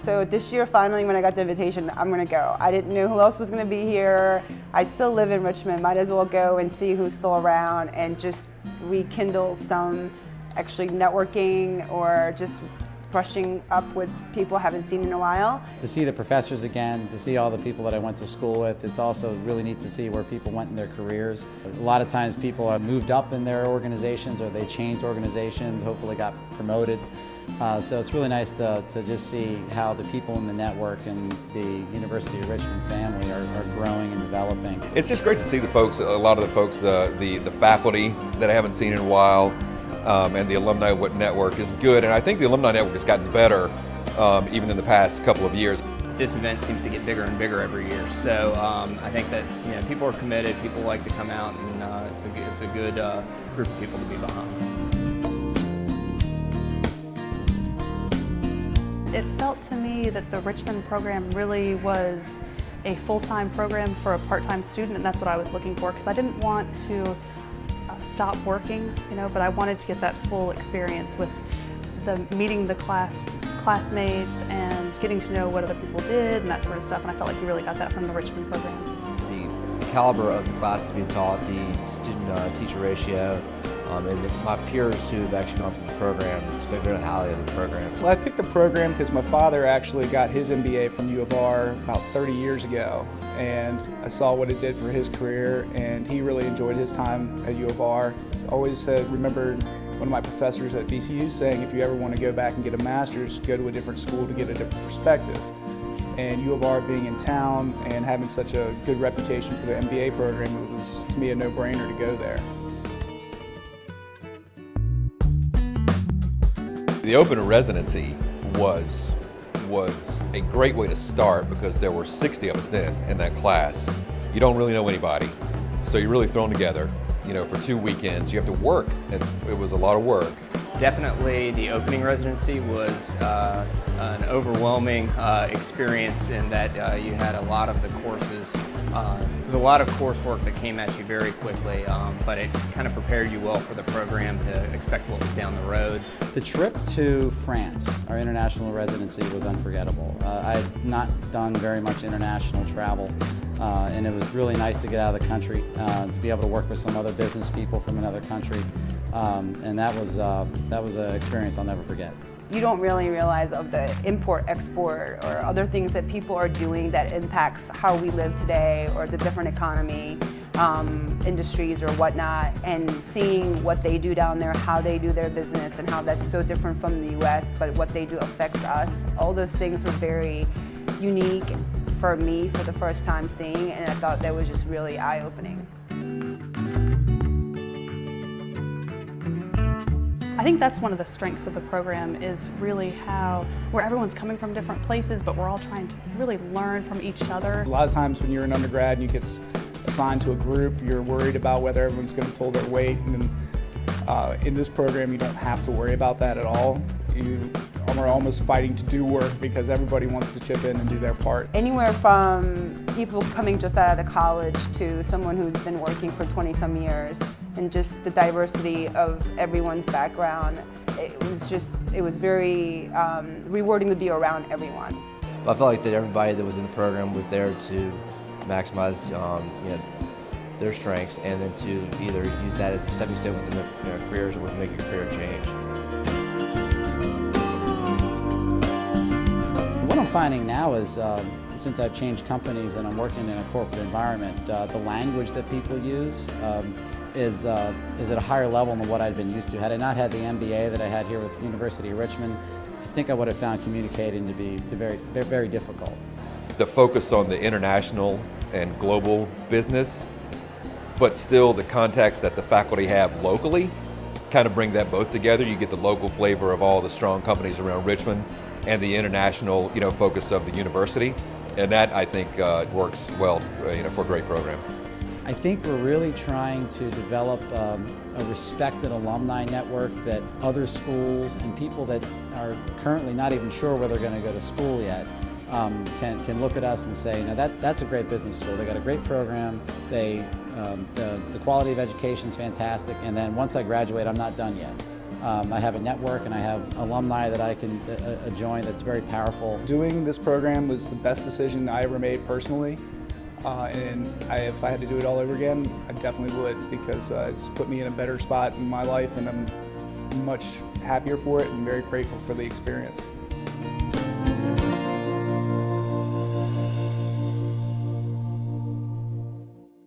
So this year, finally, when I got the invitation, I'm gonna go. I didn't know who else was gonna be here. I still live in Richmond, might as well go and see who's still around and just rekindle some actually networking or just brushing up with people I haven't seen in a while. To see the professors again, to see all the people that I went to school with, it's also really neat to see where people went in their careers. A lot of times people have moved up in their organizations or they changed organizations, hopefully got promoted. So it's really nice to just see how the people in the network and the University of Richmond family are growing and developing. It's just great to see the folks, a lot of the folks, the faculty that I haven't seen in a while, and the alumni network is good. And I think the alumni network has gotten better even in the past couple of years. This event seems to get bigger and bigger every year. So I think that people are committed, people like to come out, and it's a good group of people to be behind. It felt to me that the Richmond program really was a full-time program for a part-time student, and that's what I was looking for, because I didn't want to stop working, but I wanted to get that full experience with meeting the classmates and getting to know what other people did and that sort of stuff, and I felt like you really got that from the Richmond program. The caliber of the classes being taught, the student-teacher ratio, and my peers who have actually gone through the program speak very highly of the program. Well, I picked the program because my father actually got his MBA from U of R about 30 years ago, and I saw what it did for his career, and he really enjoyed his time at U of R. I always remembered one of my professors at VCU saying, if you ever want to go back and get a master's, go to a different school to get a different perspective. And U of R being in town and having such a good reputation for the MBA program, it was to me a no-brainer to go there. The open residency was a great way to start because there were 60 of us then in that class. You don't really know anybody, so you're really thrown together, for 2 weekends. You have to work. It was a lot of work. Definitely the opening residency was an overwhelming experience in that you had a lot of the courses. There was a lot of coursework that came at you very quickly, but it kind of prepared you well for the program to expect what was down the road. The trip to France, our international residency, was unforgettable. I had not done very much international travel, and it was really nice to get out of the country, to be able to work with some other business people from another country, and that was an experience I'll never forget. You don't really realize of the import-export or other things that people are doing that impacts how we live today or the different economy, industries or whatnot, and seeing what they do down there, how they do their business and how that's so different from the US, but what they do affects us. All those things were very unique for me for the first time seeing, and I thought that was just really eye-opening. I think that's one of the strengths of the program is really where everyone's coming from different places, but we're all trying to really learn from each other. A lot of times when you're an undergrad and you get assigned to a group, you're worried about whether everyone's going to pull their weight, and then in this program you don't have to worry about that at all. You are almost fighting to do work because everybody wants to chip in and do their part. Anywhere from people coming just out of college to someone who's been working for 20-some years, and just the diversity of everyone's background. It was very rewarding to be around everyone. But I felt like that everybody that was in the program was there to maximize their strengths, and then to either use that as a stepping stone within their careers or to make your career change. What I'm finding now is, since I've changed companies and I'm working in a corporate environment, the language that people use is at a higher level than what I'd been used to. Had I not had the MBA that I had here with the University of Richmond, I think I would have found communicating to be very, very difficult. The focus on the international and global business, but still the contacts that the faculty have locally, kind of bring that both together. You get the local flavor of all the strong companies around Richmond and the international, focus of the university, and that I think works well, for a great program. I think we're really trying to develop a respected alumni network that other schools and people that are currently not even sure where they're going to go to school yet can look at us and say, that's a great business school. They got a great program. The quality of education is fantastic. And then once I graduate, I'm not done yet. I have a network and I have alumni that I can join that's very powerful. Doing this program was the best decision I ever made personally. If I had to do it all over again, I definitely would, because it's put me in a better spot in my life, and I'm much happier for it and very grateful for the experience.